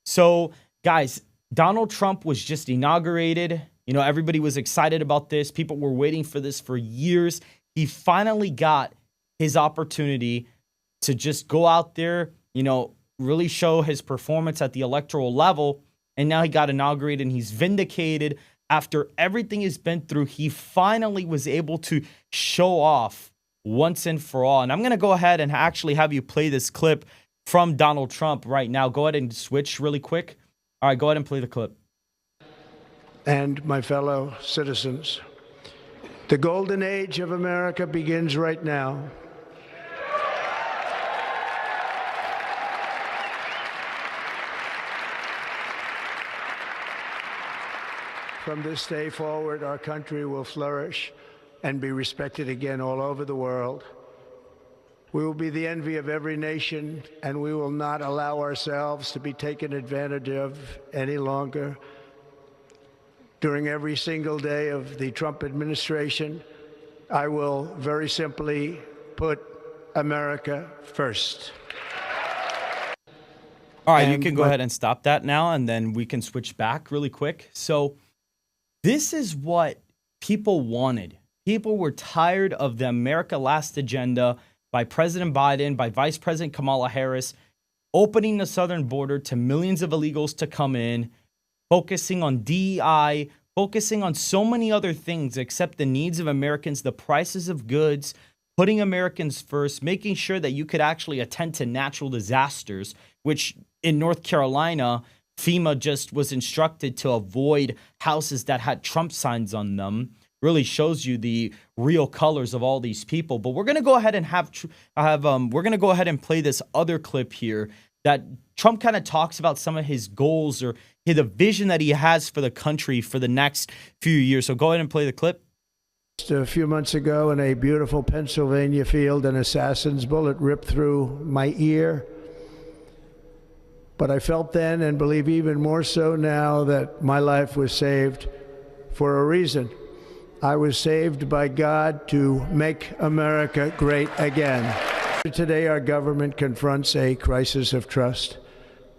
So, guys, Donald Trump was just inaugurated. You know, everybody was excited about this. People were waiting for this for years. He finally got his opportunity to just go out there, you know, really show his performance at the electoral level. And now he got inaugurated and he's vindicated. After everything he's been through, he finally was able to show off once and for all. And I'm going to go ahead and actually have you play this clip from Donald Trump right now. Go ahead and switch really quick. All right, go ahead and play the clip. And my fellow citizens, the golden age of America begins right now. From this day forward, our country will flourish and be respected again all over the world. We will be the envy of every nation, and we will not allow ourselves to be taken advantage of any longer. During every single day of the Trump administration, I will very simply put America first. All right, you can go ahead and stop that now, and then we can switch back really quick. So this is what people wanted. People were tired of the America Last agenda by President Biden, by Vice President Kamala Harris, opening the southern border to millions of illegals to come in, focusing on DEI, focusing on so many other things except the needs of Americans, the prices of goods, putting Americans first, making sure that you could actually attend to natural disasters, which in North Carolina, FEMA just was instructed to avoid houses that had Trump signs on them. Really shows you the real colors of all these people. But we're going to go ahead and we're going to go ahead and play this other clip here that Trump kind of talks about some of his goals or the vision that he has for the country for the next few years. So go ahead and play the clip. Just a few months ago in a beautiful Pennsylvania field, an assassin's bullet ripped through my ear. But I felt then, and believe even more so now, that my life was saved for a reason. I was saved by God to make America great again. Today, our government confronts a crisis of trust.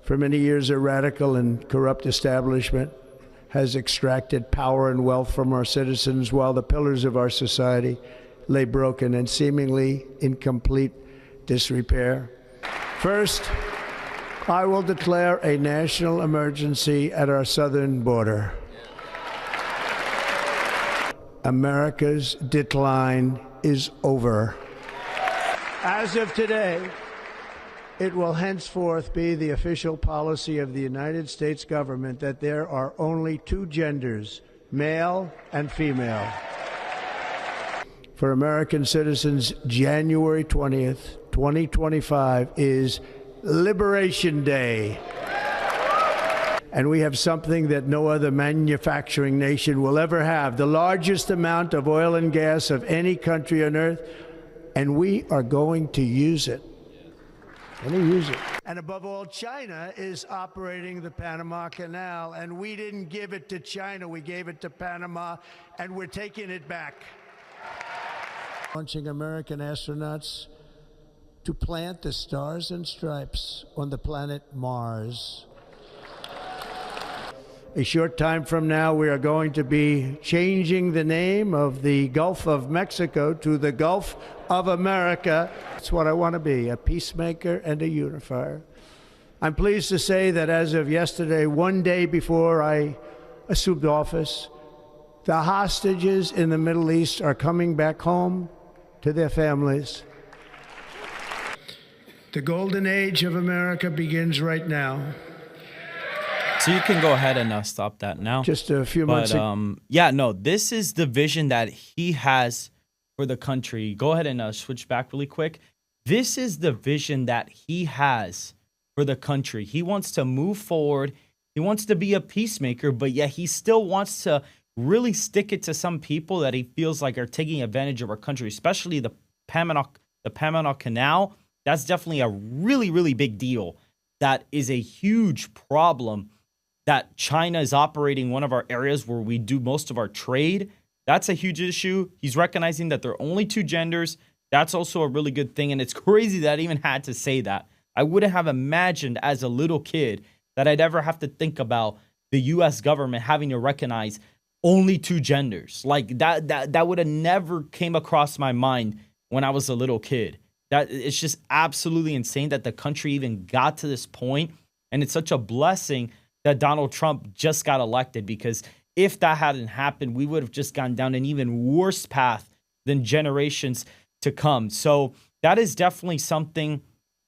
For many years, a radical and corrupt establishment has extracted power and wealth from our citizens while the pillars of our society lay broken and seemingly in complete disrepair. First, I will declare a national emergency at our southern border. America's decline is over. As of today, it will henceforth be the official policy of the United States government that there are only two genders, male and female. For American citizens, January 20th, 2025 is Liberation Day. And we have something that no other manufacturing nation will ever have, the largest amount of oil and gas of any country on earth, and we are going to use it. And above all, China is operating the Panama Canal, and we didn't give it to China, we gave it to Panama, and we're taking it back. Launching American astronauts to plant the stars and stripes on the planet Mars. A short time from now, we are going to be changing the name of the Gulf of Mexico to the Gulf of America. That's what I want to be, a peacemaker and a unifier. I'm pleased to say that as of yesterday, one day before I assumed office, the hostages in the Middle East are coming back home to their families. The golden age of America begins right now. So you can go ahead and stop that now. Just a few months ago. Yeah, no, this is the vision that he has for the country. Go ahead and switch back really quick. This is the vision that he has for the country. He wants to move forward. He wants to be a peacemaker, but yet he still wants to really stick it to some people that he feels like are taking advantage of our country, especially the Panama Canal. That's definitely a really, really big deal. That is a huge problem. That China is operating one of our areas where we do most of our trade. That's a huge issue. He's recognizing that there are only two genders. That's also a really good thing. And it's crazy that I even had to say that. I wouldn't have imagined as a little kid that I'd ever have to think about the US government having to recognize only two genders. Like that would have never came across my mind when I was a little kid. That it's just absolutely insane that the country even got to this point, and it's such a blessing that Donald Trump just got elected, because if that hadn't happened, we would have just gone down an even worse path than generations to come. So that is definitely something.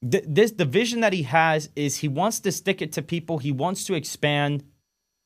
The vision that he has is he wants to stick it to people. He wants to expand,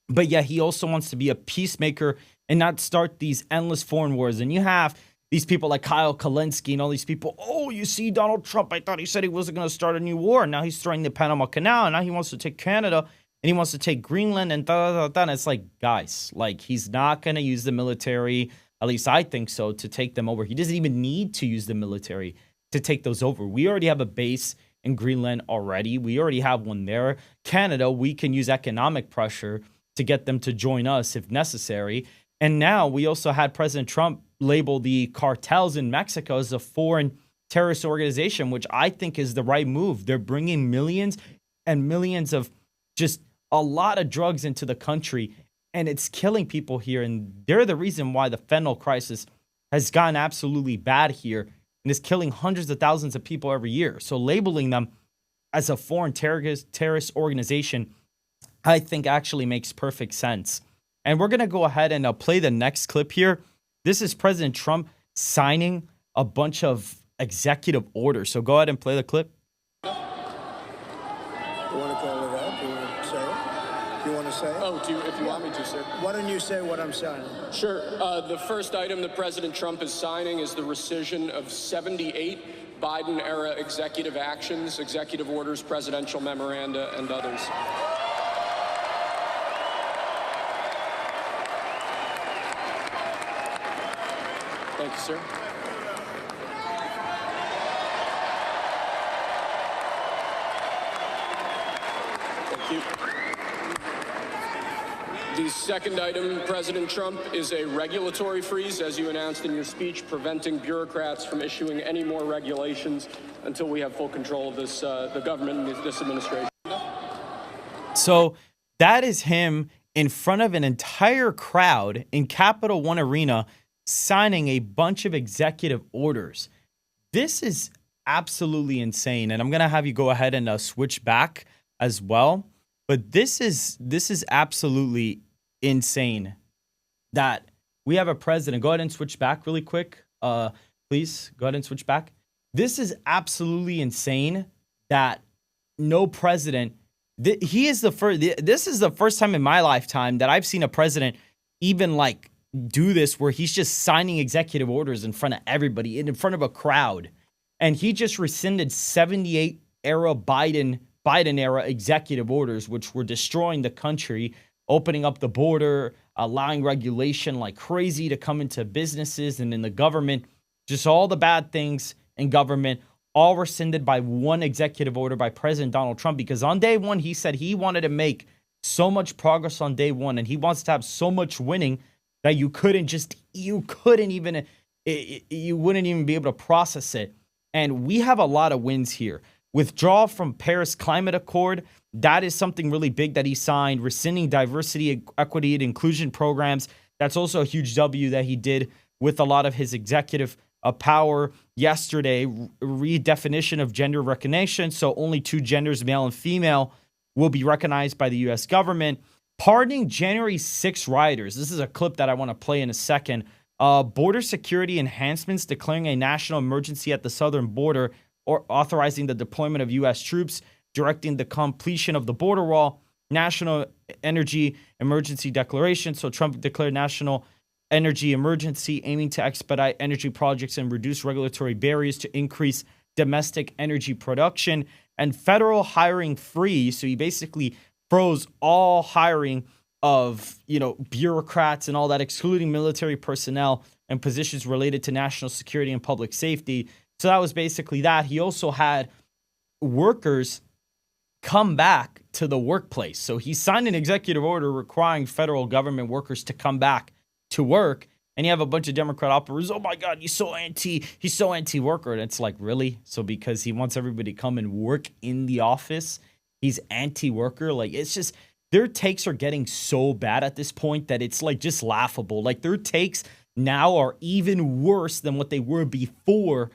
but yet he also wants to be a peacemaker and not start these endless foreign wars. And you have these people like Kyle Kalinske and all these people. Oh, you see, Donald Trump, I thought he said he wasn't going to start a new war. Now he's throwing the Panama Canal. And now he wants to take Canada and he wants to take Greenland and da. And it's like, guys, like, he's not going to use the military, at least I think so, to take them over. He doesn't even need to use the military to take those over. We already have a base in Greenland already. We already have one there. Canada, we can use economic pressure to get them to join us if necessary. And now we also had President Trump label the cartels in Mexico as a foreign terrorist organization, which I think is the right move. They're bringing millions and millions of just a lot of drugs into the country, and it's killing people here. And they're the reason why the fentanyl crisis has gotten absolutely bad here and is killing hundreds of thousands of people every year. So labeling them as a foreign terrorist organization, I think actually makes perfect sense. And we're going to go ahead and play the next clip here. This is President Trump signing a bunch of executive orders. So go ahead and play the clip. You want to call it out? Do you want to say it? Do you want to say it? Oh, if you want me to, sir. Why don't you say what I'm signing? Sure. The first item that President Trump is signing is the rescission of 78 Biden-era executive actions, executive orders, presidential memoranda, and others. Thank you, sir. Thank you. The second item, President Trump, is a regulatory freeze, as you announced in your speech, preventing bureaucrats from issuing any more regulations until we have full control of this, the government and this administration. So that is him in front of an entire crowd in Capital One Arena signing a bunch of executive orders. This is absolutely insane. And I'm going to have you go ahead and switch back as well. But this is absolutely insane that we have a president. Go ahead and switch back really quick. Please go ahead and switch back. This is absolutely insane that no president, he is the first, this is the first time in my lifetime that I've seen a president even like do this, where he's just signing executive orders in front of everybody, in front of a crowd. And he just rescinded 78 Biden era executive orders, which were destroying the country, opening up the border, allowing regulation like crazy to come into businesses and in the government, just all the bad things in government, all rescinded by one executive order by President Donald Trump. Because on day one, he said he wanted to make so much progress on day one, and he wants to have so much winning that you wouldn't even be able to process it. And we have a lot of wins here. Withdrawal from Paris Climate Accord, that is something really big that he signed. Rescinding diversity, equity, and inclusion programs, that's also a huge W that he did with a lot of his executive power. Yesterday, redefinition of gender recognition, so only two genders, male and female, will be recognized by the U.S. government. Pardoning January 6 rioters. This is a clip that I want to play in a second. Border security enhancements, declaring a national emergency at the southern border, or authorizing the deployment of U.S. troops, directing the completion of the border wall, national energy emergency declaration. So Trump declared national energy emergency, aiming to expedite energy projects and reduce regulatory barriers to increase domestic energy production, and federal hiring freeze. So he basically froze all hiring of, bureaucrats and all that, excluding military personnel and positions related to national security and public safety. So that was basically that. He also had workers come back to the workplace. So he signed an executive order requiring federal government workers to come back to work. And you have a bunch of Democrat operators, oh my God, he's so anti-worker. And it's like, really? So because he wants everybody to come and work in the office, he's anti-worker. Like, it's just, their takes are getting so bad at this point that it's like just laughable. Like, their takes now are even worse than what they were before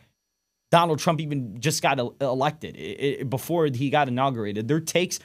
Donald Trump even just got elected, before he got inaugurated. Their takes